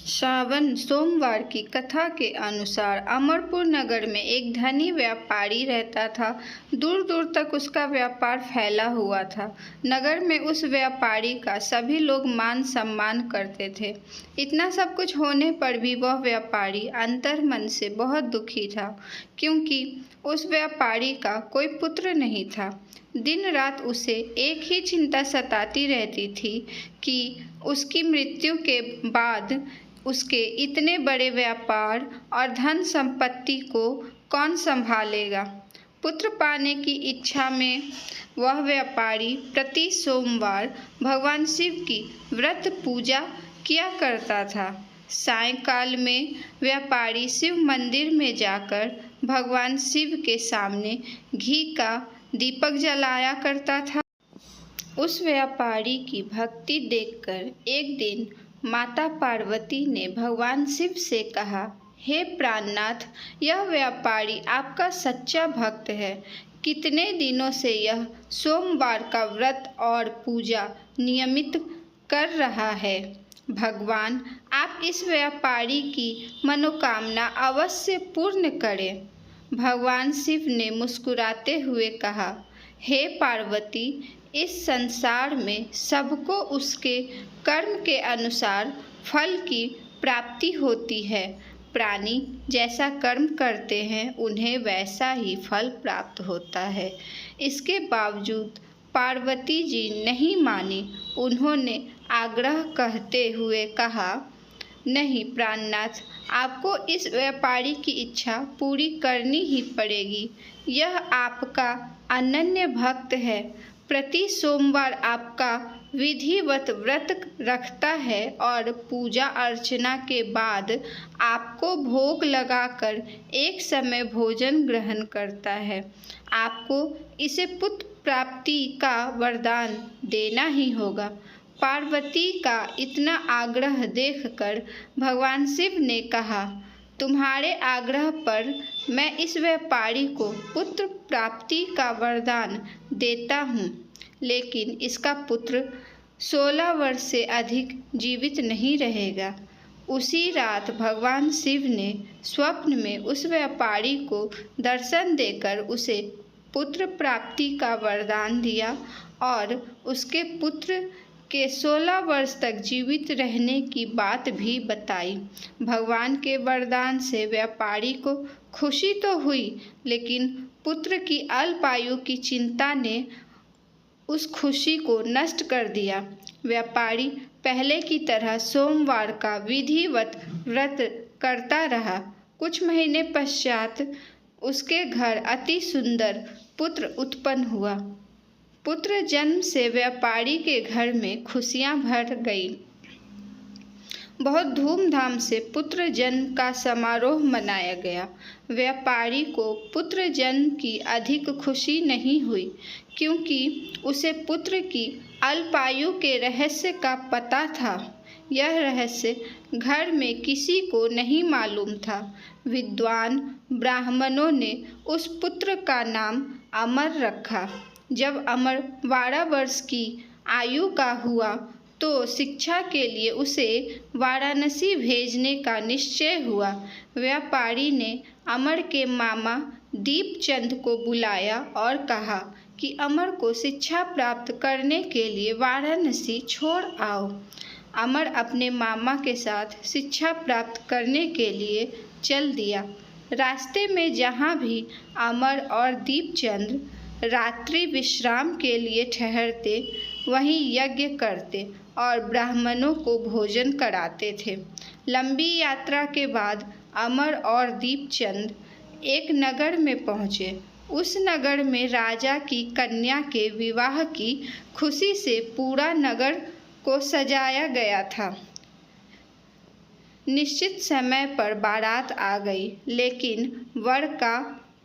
श्रावण सोमवार की कथा के अनुसार अमरपुर नगर में एक धनी व्यापारी रहता था। दूर दूर तक उसका व्यापार फैला हुआ था। नगर में उस व्यापारी का सभी लोग मान सम्मान करते थे। इतना सब कुछ होने पर भी वह व्यापारी अंतर्मन से बहुत दुखी था, क्योंकि उस व्यापारी का कोई पुत्र नहीं था। दिन रात उसे एक ही चिंता सताती रहती थी कि उसकी मृत्यु के बाद उसके इतने बड़े व्यापार और धन संपत्ति को कौन संभालेगा। पुत्र पाने की इच्छा में वह व्यापारी प्रति सोमवार भगवान शिव की व्रत पूजा किया करता था। सायंकाल में व्यापारी शिव मंदिर में जाकर भगवान शिव के सामने घी का दीपक जलाया करता था। उस व्यापारी की भक्ति देखकर एक दिन माता पार्वती ने भगवान शिव से कहा, हे प्राणनाथ, यह व्यापारी आपका सच्चा भक्त है। कितने दिनों से यह सोमवार का व्रत और पूजा नियमित कर रहा है। भगवान, आप इस व्यापारी की मनोकामना अवश्य पूर्ण करें। भगवान शिव ने मुस्कुराते हुए कहा, हे पार्वती, इस संसार में सबको उसके कर्म के अनुसार फल की प्राप्ति होती है। प्राणी जैसा कर्म करते हैं उन्हें वैसा ही फल प्राप्त होता है। इसके बावजूद पार्वती जी नहीं मानी। उन्होंने आग्रह करते हुए कहा, नहीं प्राणनाथ, आपको इस व्यापारी की इच्छा पूरी करनी ही पड़ेगी। यह आपका अनन्य भक्त है। प्रति सोमवार आपका विधिवत व्रत रखता है और पूजा अर्चना के बाद आपको भोग लगाकर एक समय भोजन ग्रहण करता है। आपको इसे पुत्र प्राप्ति का वरदान देना ही होगा। पार्वती का इतना आग्रह देखकर भगवान शिव ने कहा, तुम्हारे आग्रह पर मैं इस व्यापारी को पुत्र प्राप्ति का वरदान देता हूँ, लेकिन इसका पुत्र 16 वर्ष से अधिक जीवित नहीं रहेगा। उसी रात भगवान शिव ने स्वप्न में उस व्यापारी को दर्शन देकर उसे पुत्र प्राप्ति का वरदान दिया और उसके पुत्र के 16 वर्ष तक जीवित रहने की बात भी बताई। भगवान के वरदान से व्यापारी को खुशी तो हुई, लेकिन पुत्र की अल्पायु की चिंता ने उस खुशी को नष्ट कर दिया। व्यापारी पहले की तरह सोमवार का विधिवत व्रत करता रहा। कुछ महीने पश्चात उसके घर अति सुंदर पुत्र उत्पन्न हुआ। पुत्र जन्म से व्यापारी के घर में खुशियां भर गईं। बहुत धूमधाम से पुत्र जन्म का समारोह मनाया गया। व्यापारी को पुत्र जन्म की अधिक खुशी नहीं हुई, क्योंकि उसे पुत्र की अल्पायु के रहस्य का पता था। यह रहस्य घर में किसी को नहीं मालूम था। विद्वान ब्राह्मणों ने उस पुत्र का नाम अमर रखा। जब अमर 12 वर्ष की आयु का हुआ तो शिक्षा के लिए उसे वाराणसी भेजने का निश्चय हुआ। व्यापारी ने अमर के मामा दीपचंद को बुलाया और कहा कि अमर को शिक्षा प्राप्त करने के लिए वाराणसी छोड़ आओ। अमर अपने मामा के साथ शिक्षा प्राप्त करने के लिए चल दिया। रास्ते में जहाँ भी अमर और दीपचंद रात्रि विश्राम के लिए ठहरते, वहीं यज्ञ करते और ब्राह्मणों को भोजन कराते थे। लंबी यात्रा के बाद अमर और दीपचंद एक नगर में पहुँचे। उस नगर में राजा की कन्या के विवाह की खुशी से पूरा नगर को सजाया गया था। निश्चित समय पर बारात आ गई, लेकिन वर का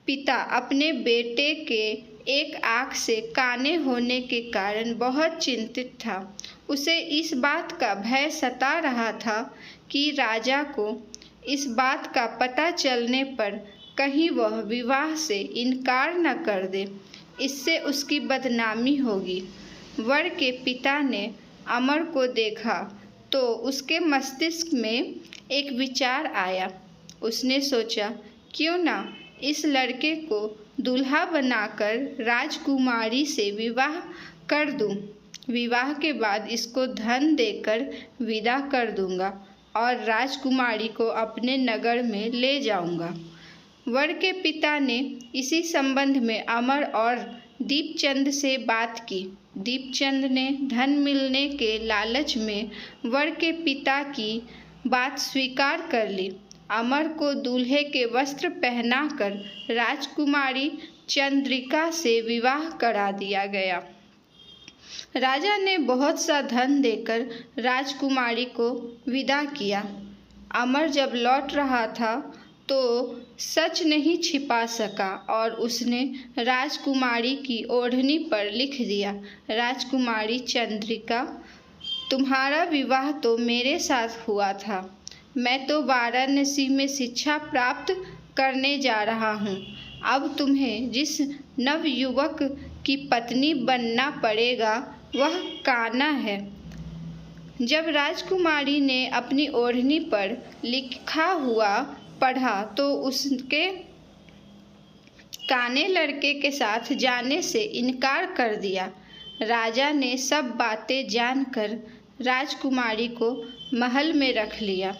पिता अपने बेटे के एक आँख से काने होने के कारण बहुत चिंतित था। उसे इस बात का भय सता रहा था कि राजा को इस बात का पता चलने पर कहीं वह विवाह से इनकार न कर दे, इससे उसकी बदनामी होगी। वर के पिता ने अमर को देखा तो उसके मस्तिष्क में एक विचार आया। उसने सोचा, क्यों ना इस लड़के को दूल्हा बनाकर राजकुमारी से विवाह कर दूं। विवाह के बाद इसको धन देकर विदा कर दूंगा और राजकुमारी को अपने नगर में ले जाऊंगा। वर के पिता ने इसी संबंध में अमर और दीपचंद से बात की। दीपचंद ने धन मिलने के लालच में वर के पिता की बात स्वीकार कर ली। अमर को दूल्हे के वस्त्र पहनाकर राजकुमारी चंद्रिका से विवाह करा दिया गया। राजा ने बहुत सा धन देकर राजकुमारी को विदा किया। अमर जब लौट रहा था तो सच नहीं छिपा सका और उसने राजकुमारी की ओढ़नी पर लिख दिया, राजकुमारी चंद्रिका, तुम्हारा विवाह तो मेरे साथ हुआ था। मैं तो वाराणसी में शिक्षा प्राप्त करने जा रहा हूँ। अब तुम्हें जिस नवयुवक की पत्नी बनना पड़ेगा वह कान्हा है। जब राजकुमारी ने अपनी ओढ़नी पर लिखा हुआ पढ़ा तो उसके काने लड़के के साथ जाने से इनकार कर दिया। राजा ने सब बातें जानकर राजकुमारी को महल में रख लिया।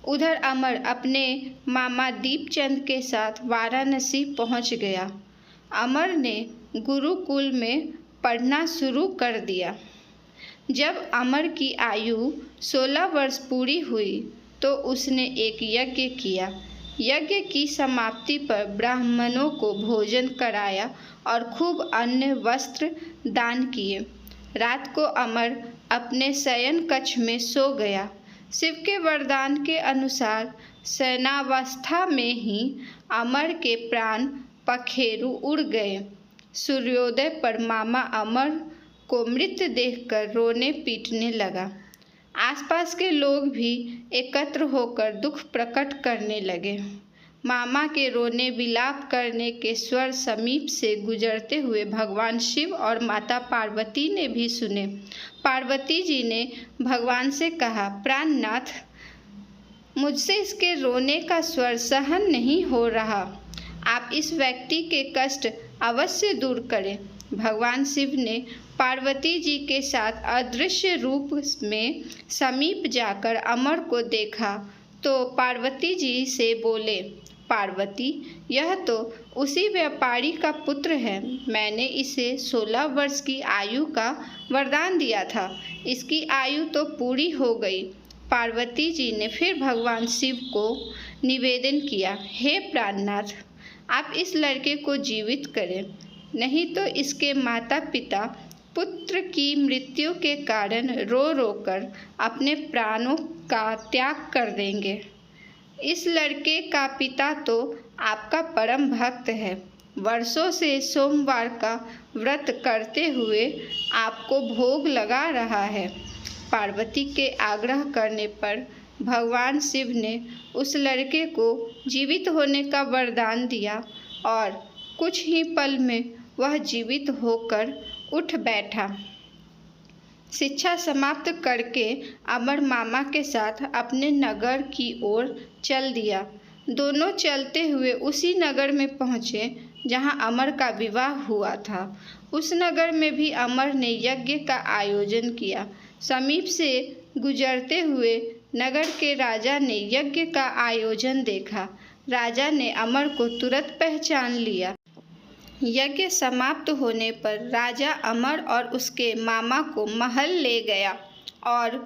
उधर अमर अपने मामा दीपचंद के साथ वाराणसी पहुंच गया। अमर ने गुरुकुल में पढ़ना शुरू कर दिया। जब अमर की आयु 16 वर्ष पूरी हुई तो उसने एक यज्ञ किया। यज्ञ की समाप्ति पर ब्राह्मणों को भोजन कराया और खूब अन्न वस्त्र दान किए। रात को अमर अपने शयन कक्ष में सो गया। शिव के वरदान के अनुसार शयनावस्था में ही अमर के प्राण पखेरु उड़ गए। सूर्योदय पर मामा अमर को मृत देखकर रोने पीटने लगा। आसपास के लोग भी एकत्र होकर दुख प्रकट करने लगे। मामा के रोने विलाप करने के स्वर समीप से गुजरते हुए भगवान शिव और माता पार्वती ने भी सुने। पार्वती जी ने भगवान से कहा, प्राणनाथ, मुझसे इसके रोने का स्वर सहन नहीं हो रहा। आप इस व्यक्ति के कष्ट अवश्य दूर करें। भगवान शिव ने पार्वती जी के साथ अदृश्य रूप में समीप जाकर अमर को देखा तो पार्वती जी से बोले, पार्वती, यह तो उसी व्यापारी का पुत्र है। मैंने इसे 16 वर्ष की आयु का वरदान दिया था। इसकी आयु तो पूरी हो गई। पार्वती जी ने फिर भगवान शिव को निवेदन किया, हे प्राणनाथ, आप इस लड़के को जीवित करें, नहीं तो इसके माता पिता पुत्र की मृत्यु के कारण रो रो कर अपने प्राणों का त्याग कर देंगे। इस लड़के का पिता तो आपका परम भक्त है। वर्षों से सोमवार का व्रत करते हुए आपको भोग लगा रहा है। पार्वती के आग्रह करने पर भगवान शिव ने उस लड़के को जीवित होने का वरदान दिया और कुछ ही पल में वह जीवित होकर उठ बैठा। शिक्षा समाप्त करके अमर मामा के साथ अपने नगर की ओर चल दिया। दोनों चलते हुए उसी नगर में पहुँचे जहाँ अमर का विवाह हुआ था। उस नगर में भी अमर ने यज्ञ का आयोजन किया। समीप से गुजरते हुए नगर के राजा ने यज्ञ का आयोजन देखा। राजा ने अमर को तुरंत पहचान लिया। यज्ञ समाप्त होने पर राजा अमर और उसके मामा को महल ले गया और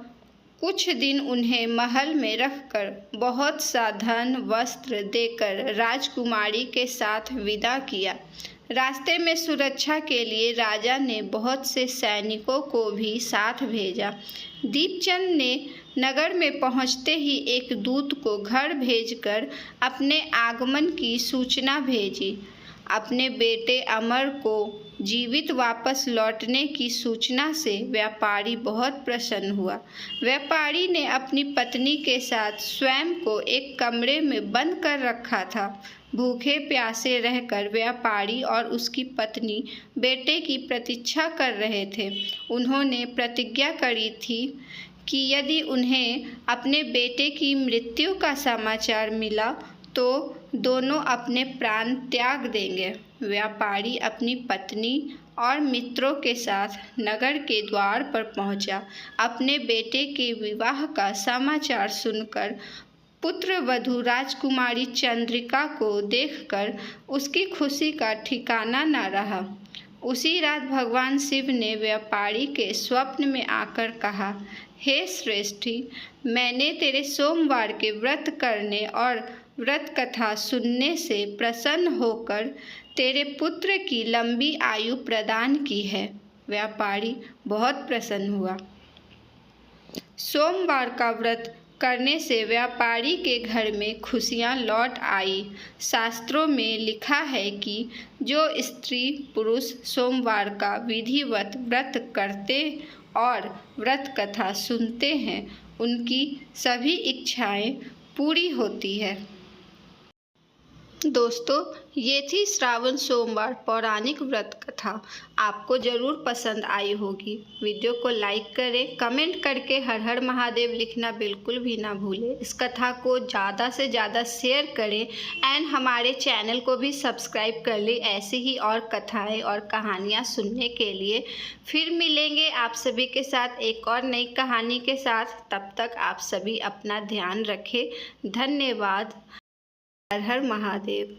कुछ दिन उन्हें महल में रखकर बहुत सा धन वस्त्र देकर राजकुमारी के साथ विदा किया। रास्ते में सुरक्षा के लिए राजा ने बहुत से सैनिकों को भी साथ भेजा। दीपचंद ने नगर में पहुंचते ही एक दूत को घर भेजकर अपने आगमन की सूचना भेजी। अपने बेटे अमर को जीवित वापस लौटने की सूचना से व्यापारी बहुत प्रसन्न हुआ। व्यापारी ने अपनी पत्नी के साथ स्वयं को एक कमरे में बंद कर रखा था। भूखे प्यासे रहकर व्यापारी और उसकी पत्नी बेटे की प्रतीक्षा कर रहे थे। उन्होंने प्रतिज्ञा करी थी कि यदि उन्हें अपने बेटे की मृत्यु का समाचार मिला तो दोनों अपने प्राण त्याग देंगे। व्यापारी अपनी पत्नी और मित्रों के साथ नगर के द्वार पर पहुंचा। अपने बेटे के विवाह का समाचार सुनकर पुत्र वधू राजकुमारी चंद्रिका को देखकर उसकी खुशी का ठिकाना न रहा। उसी रात भगवान शिव ने व्यापारी के स्वप्न में आकर कहा, हे श्रेष्ठी, मैंने तेरे सोमवार के व्रत करने और व्रत कथा सुनने से प्रसन्न होकर तेरे पुत्र की लंबी आयु प्रदान की है। व्यापारी बहुत प्रसन्न हुआ। सोमवार का व्रत करने से व्यापारी के घर में खुशियां लौट आई। शास्त्रों में लिखा है कि जो स्त्री पुरुष सोमवार का विधिवत व्रत करते और व्रत कथा सुनते हैं उनकी सभी इच्छाएं पूरी होती है। दोस्तों, ये थी श्रावण सोमवार पौराणिक व्रत कथा। आपको ज़रूर पसंद आई होगी। वीडियो को लाइक करें, कमेंट करके हर हर महादेव लिखना बिल्कुल भी ना भूलें। इस कथा को ज़्यादा से ज़्यादा शेयर करें एंड हमारे चैनल को भी सब्सक्राइब कर लें ऐसी ही और कथाएं और कहानियाँ सुनने के लिए। फिर मिलेंगे आप सभी के साथ एक और नई कहानी के साथ। तब तक आप सभी अपना ध्यान रखें। धन्यवाद। हर हर महादेव।